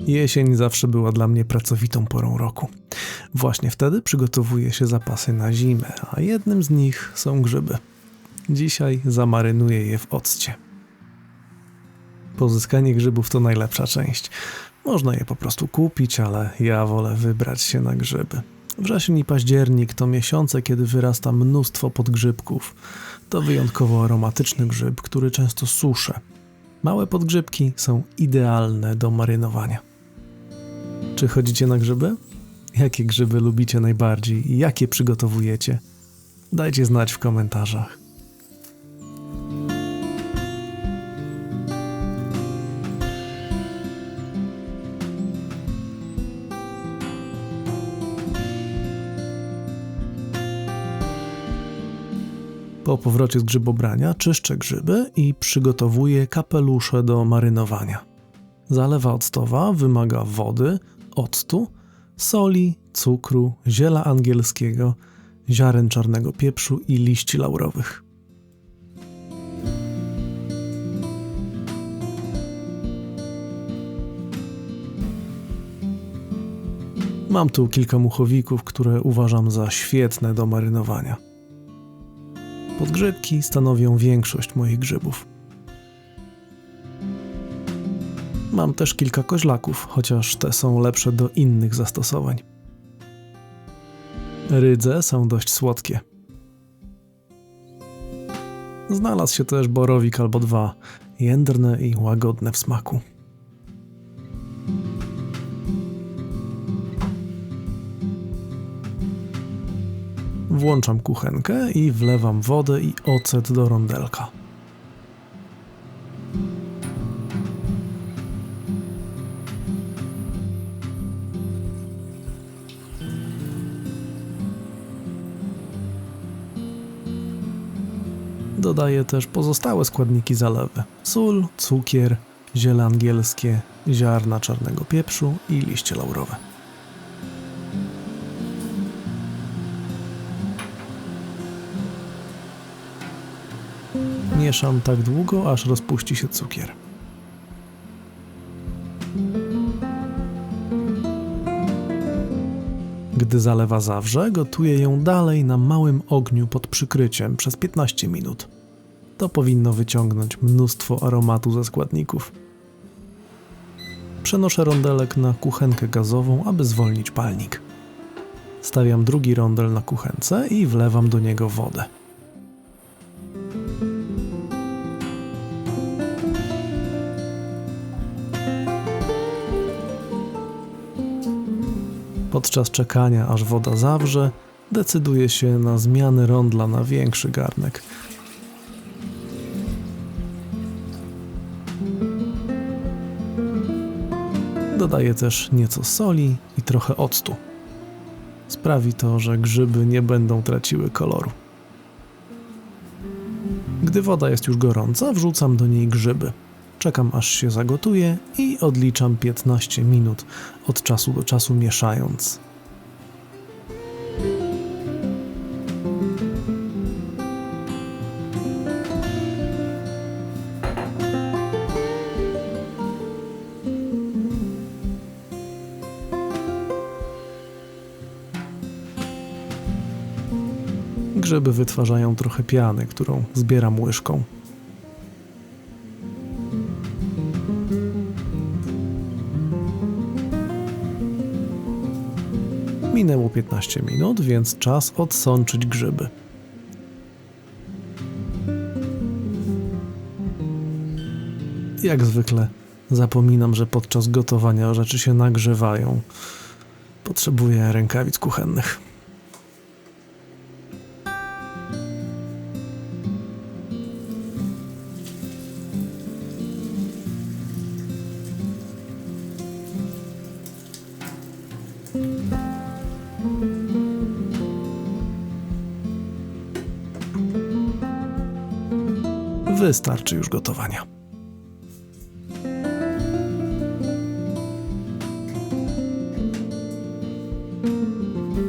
Jesień zawsze była dla mnie pracowitą porą roku. Właśnie wtedy przygotowuję się zapasy na zimę, a jednym z nich są grzyby. Dzisiaj zamarynuję je w occie. Pozyskanie grzybów to najlepsza część. Można je po prostu kupić, ale ja wolę wybrać się na grzyby. Wrzesień i październik to miesiące, kiedy wyrasta mnóstwo podgrzybków. To wyjątkowo aromatyczny grzyb, który często suszę. Małe podgrzybki są idealne do marynowania. Czy chodzicie na grzyby? Jakie grzyby lubicie najbardziej i jakie przygotowujecie? Dajcie znać w komentarzach. Po powrocie z grzybobrania czyszczę grzyby i przygotowuję kapelusze do marynowania. Zalewa octowa wymaga wody, octu, soli, cukru, ziela angielskiego, ziaren czarnego pieprzu i liści laurowych. Mam tu kilka muchowików, które uważam za świetne do marynowania. Podgrzybki stanowią większość moich grzybów. Mam też kilka koźlaków, chociaż te są lepsze do innych zastosowań. Rydze są dość słodkie. Znalazł się też borowik albo dwa, jędrne i łagodne w smaku. Włączam kuchenkę i wlewam wodę i ocet do rondelka. Dodaję też pozostałe składniki zalewy: sól, cukier, ziele angielskie, ziarna czarnego pieprzu i liście laurowe. Mieszam tak długo, aż rozpuści się cukier. Gdy zalewa zawrze, gotuję ją dalej na małym ogniu pod przykryciem przez 15 minut. To powinno wyciągnąć mnóstwo aromatu ze składników. Przenoszę rondelek na kuchenkę gazową, aby zwolnić palnik. Stawiam drugi rondel na kuchence i wlewam do niego wodę. Podczas czekania, aż woda zawrze, decyduję się na zmianę rondla na większy garnek. Dodaję też nieco soli i trochę octu. Sprawi to, że grzyby nie będą traciły koloru. Gdy woda jest już gorąca, wrzucam do niej grzyby. Czekam, aż się zagotuje i odliczam 15 minut, od czasu do czasu mieszając. Grzyby wytwarzają trochę piany, którą zbieram łyżką. Minęło 15 minut, więc czas odsączyć grzyby. Jak zwykle zapominam, że podczas gotowania rzeczy się nagrzewają. Potrzebuję rękawic kuchennych. Wystarczy już gotowania.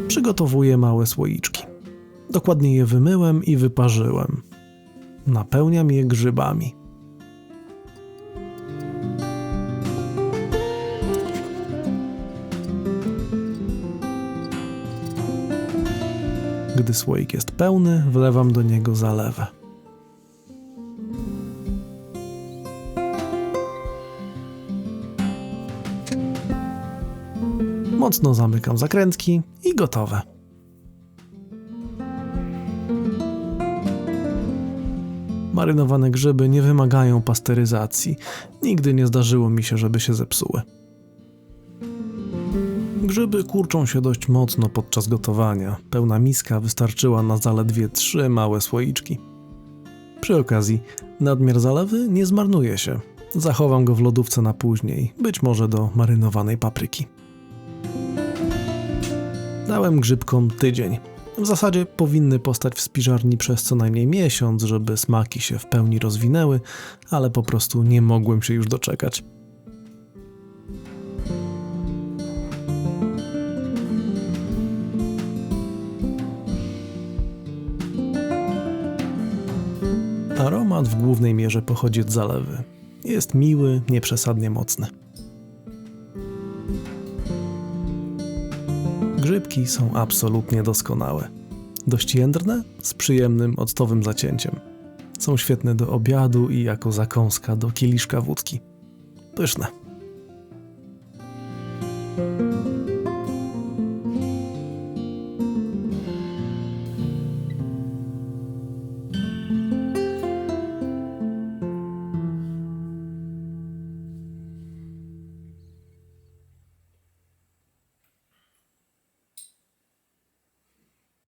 Przygotowuję małe słoiczki. Dokładnie je wymyłem i wyparzyłem. Napełniam je grzybami. Gdy słoik jest pełny, wlewam do niego zalewę. Mocno zamykam zakrętki i gotowe. Marynowane grzyby nie wymagają pasteryzacji. Nigdy nie zdarzyło mi się, żeby się zepsuły. Grzyby kurczą się dość mocno podczas gotowania. Pełna miska wystarczyła na zaledwie 3 małe słoiczki. Przy okazji, nadmiar zalewy nie zmarnuje się. Zachowam go w lodówce na później, być może do marynowanej papryki. Dałem grzybkom tydzień. W zasadzie powinny postać w spiżarni przez co najmniej miesiąc, żeby smaki się w pełni rozwinęły, ale po prostu nie mogłem się już doczekać. Aromat w głównej mierze pochodzi od zalewy. Jest miły, nieprzesadnie mocny. Grzybki są absolutnie doskonałe. Dość jędrne, z przyjemnym, octowym zacięciem. Są świetne do obiadu i jako zakąska do kieliszka wódki. Pyszne.